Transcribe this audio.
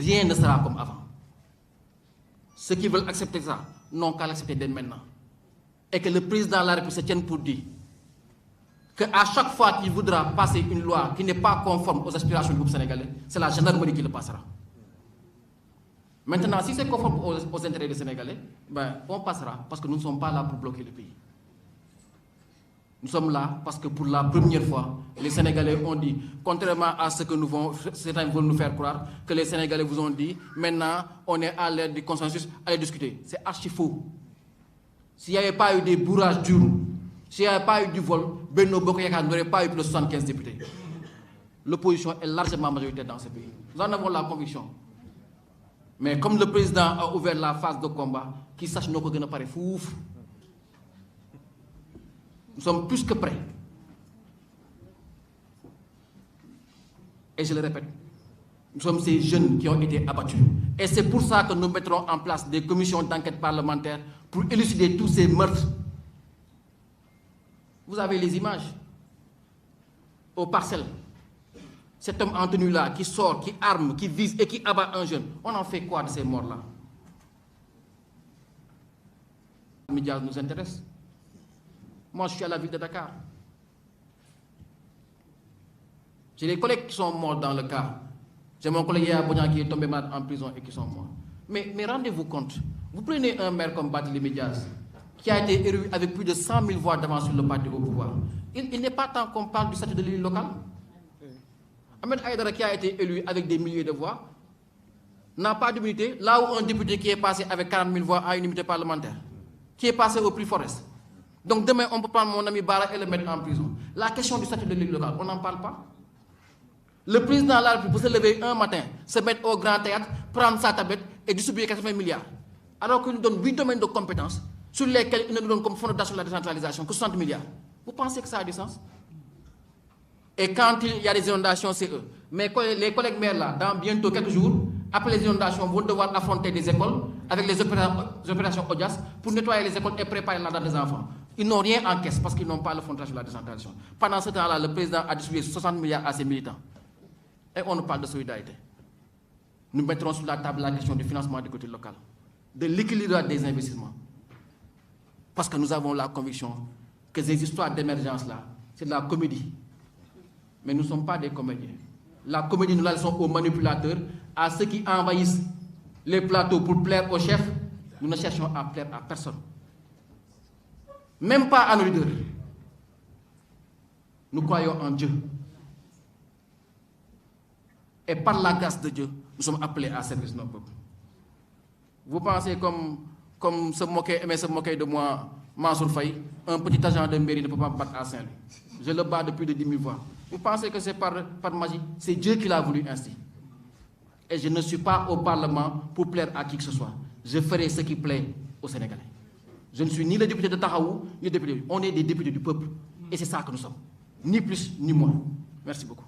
rien ne sera comme avant. Ceux qui veulent accepter ça n'ont qu'à l'accepter dès maintenant. Et que le président de la République se tienne pour dire qu'à chaque fois qu'il voudra passer une loi qui n'est pas conforme aux aspirations du groupe sénégalais, c'est la gendarmerie qui le passera. Maintenant, si c'est conforme aux intérêts des Sénégalais, ben, on passera, parce que nous ne sommes pas là pour bloquer le pays. Nous sommes là parce que pour la première fois, les Sénégalais ont dit, contrairement à ce que certains veulent nous faire croire, que les Sénégalais vous ont dit, maintenant, on est à l'ère du consensus, allez discuter. C'est archi faux. S'il n'y avait pas eu des bourrages d'urnes, s'il n'y avait pas eu du vol, Benno Bokk Yakaar n'aurait pas eu plus de 75 députés. L'opposition est largement majoritaire dans ce pays. Nous en avons la conviction. Mais comme le président a ouvert la phase de combat, qu'il sache nous que nous paraît fouf. Nous sommes plus que prêts. Et je le répète, nous sommes ces jeunes qui ont été abattus. Et c'est pour ça que nous mettrons en place des commissions d'enquête parlementaire pour élucider tous ces meurtres. Vous avez les images aux Parcelles. Cet homme en tenue-là qui sort, qui arme, qui vise et qui abat un jeune. On en fait quoi de ces morts-là? Les médias nous intéressent. Moi, je suis à la ville de Dakar. J'ai des collègues qui sont morts dans le cas. J'ai mon collègue Yaya qui est tombé malade en prison et qui sont morts. Mais rendez-vous compte, vous prenez un maire comme Barthélémy Dias, qui a été élu avec plus de 100 000 voix d'avance sur le parti au pouvoir. Il n'est pas temps qu'on parle du statut de l'élu local. Ahmed Aïdara, qui a été élu avec des milliers de voix, n'a pas d'immunité, là où un député qui est passé avec 40 000 voix a une immunité parlementaire, qui est passé au prix Forest. Donc demain, on peut prendre mon ami Bara et le mettre en prison. La question du statut de l'élu local, on n'en parle pas. Le président de la République peut se lever un matin, se mettre au grand théâtre, prendre sa tablette et distribuer 80 milliards. Alors qu'il nous donne 8 domaines de compétences sur lesquels il ne nous donne comme fondation de la décentralisation que 60 milliards. Vous pensez que ça a du sens? Et quand il y a des inondations, c'est eux. Mais les collègues maires là, dans bientôt quelques jours, après les inondations, vont devoir affronter des écoles avec les opérations ODIAS pour nettoyer les écoles et préparer l'endroit des enfants. Ils n'ont rien en caisse parce qu'ils n'ont pas le fondation de la décentralisation. Pendant ce temps-là, le président a distribué 60 milliards à ses militants. Et on nous parle de solidarité. Nous mettrons sur la table la question du financement du côté local, de l'équilibre des investissements. Parce que nous avons la conviction que ces histoires d'émergence-là, c'est de la comédie. Mais nous ne sommes pas des comédiens. La comédie, nous la laissons aux manipulateurs, à ceux qui envahissent les plateaux pour plaire aux chefs. Nous ne cherchons à plaire à personne. Même pas à nos leaders. Nous croyons en Dieu. Et par la grâce de Dieu, nous sommes appelés à servir nos peuples. Vous pensez comme se moquer de moi, Mansour Faye, un petit agent de mairie ne peut pas me battre à Saint-Louis. Je le bats depuis de 10 000 voix. Vous pensez que c'est par magie? C'est Dieu qui l'a voulu ainsi. Et je ne suis pas au Parlement pour plaire à qui que ce soit. Je ferai ce qui plaît aux Sénégalais. Je ne suis ni le député de Tahaou, ni le député. On est des députés du peuple. Et c'est ça que nous sommes. Ni plus, ni moins. Merci beaucoup.